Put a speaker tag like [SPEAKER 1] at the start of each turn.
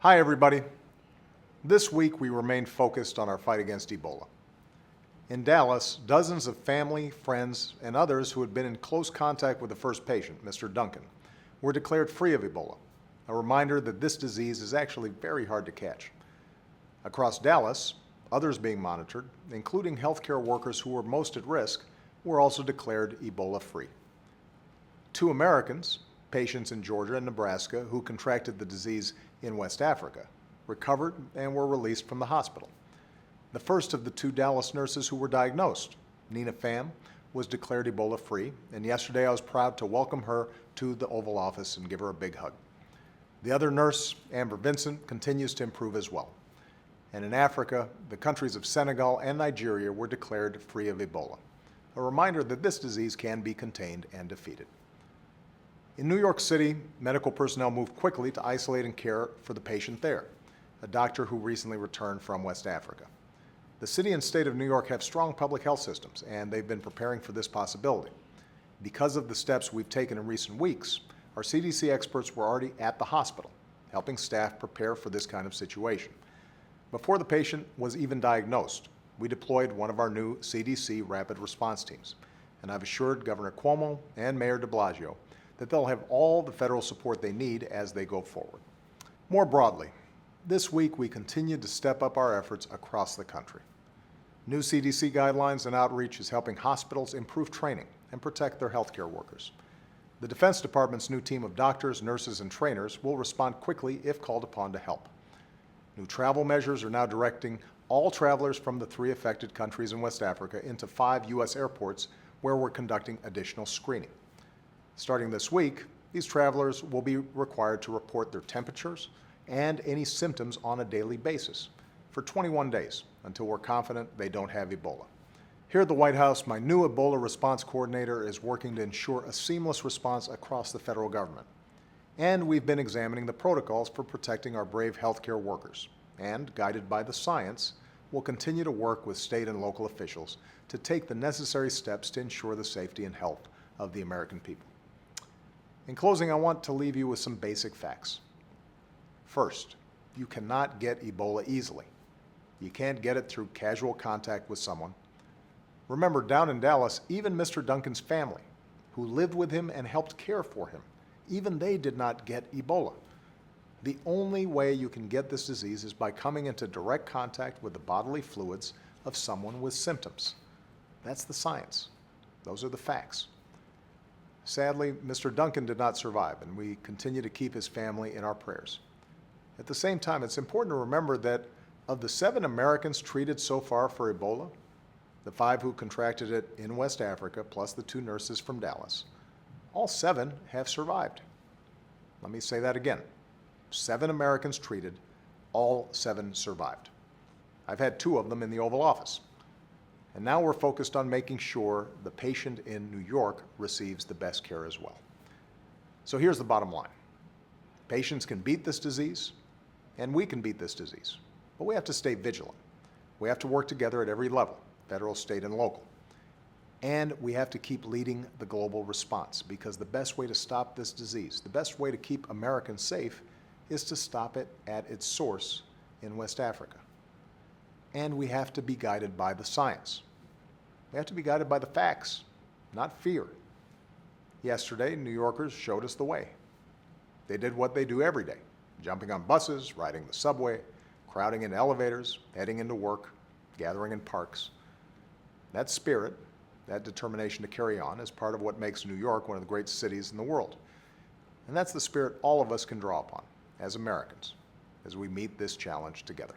[SPEAKER 1] Hi everybody. This week we remain focused on our fight against Ebola. In Dallas, dozens of family, friends, and others who had been in close contact with the first patient, Mr. Duncan, were declared free of Ebola, a reminder that this disease is actually very hard to catch. Across Dallas, others being monitored, including healthcare workers who were most at risk, were also declared Ebola-free. 2 Americans, patients in Georgia and Nebraska who contracted the disease in West Africa, recovered and were released from the hospital. The first of the 2 Dallas nurses who were diagnosed, Nina Pham, was declared Ebola-free, and yesterday I was proud to welcome her to the Oval Office and give her a big hug. The other nurse, Amber Vincent, continues to improve as well. And in Africa, the countries of Senegal and Nigeria were declared free of Ebola, a reminder that this disease can be contained and defeated. In New York City, medical personnel moved quickly to isolate and care for the patient there, a doctor who recently returned from West Africa. The city and state of New York have strong public health systems, and they've been preparing for this possibility. Because of the steps we've taken in recent weeks, our CDC experts were already at the hospital, helping staff prepare for this kind of situation. Before the patient was even diagnosed, we deployed one of our new CDC rapid response teams, and I've assured Governor Cuomo and Mayor de Blasio that they'll have all the federal support they need as they go forward. More broadly, this week we continued to step up our efforts across the country. New CDC guidelines and outreach is helping hospitals improve training and protect their healthcare workers. The Defense Department's new team of doctors, nurses, and trainers will respond quickly if called upon to help. New travel measures are now directing all travelers from the 3 affected countries in West Africa into 5 U.S. airports where we're conducting additional screening. Starting this week, these travelers will be required to report their temperatures and any symptoms on a daily basis for 21 days until we're confident they don't have Ebola. Here at the White House, my new Ebola response coordinator is working to ensure a seamless response across the federal government. And we've been examining the protocols for protecting our brave healthcare workers. And, guided by the science, we'll continue to work with state and local officials to take the necessary steps to ensure the safety and health of the American people. In closing, I want to leave you with some basic facts. First, you cannot get Ebola easily. You can't get it through casual contact with someone. Remember, down in Dallas, even Mr. Duncan's family, who lived with him and helped care for him, even they did not get Ebola. The only way you can get this disease is by coming into direct contact with the bodily fluids of someone with symptoms. That's the science. Those are the facts. Sadly, Mr. Duncan did not survive, and we continue to keep his family in our prayers. At the same time, it's important to remember that of the 7 Americans treated so far for Ebola, the 5 who contracted it in West Africa, plus the 2 nurses from Dallas, all 7 have survived. Let me say that again. 7 Americans treated, all 7 survived. I've had 2 of them in the Oval Office. And now we're focused on making sure the patient in New York receives the best care as well. So here's the bottom line. Patients can beat this disease, and we can beat this disease. But we have to stay vigilant. We have to work together at every level, federal, state, and local. And we have to keep leading the global response, because the best way to stop this disease, the best way to keep Americans safe, is to stop it at its source in West Africa. And we have to be guided by the science. We have to be guided by the facts, not fear. Yesterday, New Yorkers showed us the way. They did what they do every day, jumping on buses, riding the subway, crowding in elevators, heading into work, gathering in parks. That spirit, that determination to carry on, is part of what makes New York one of the great cities in the world. And that's the spirit all of us can draw upon as Americans as we meet this challenge together.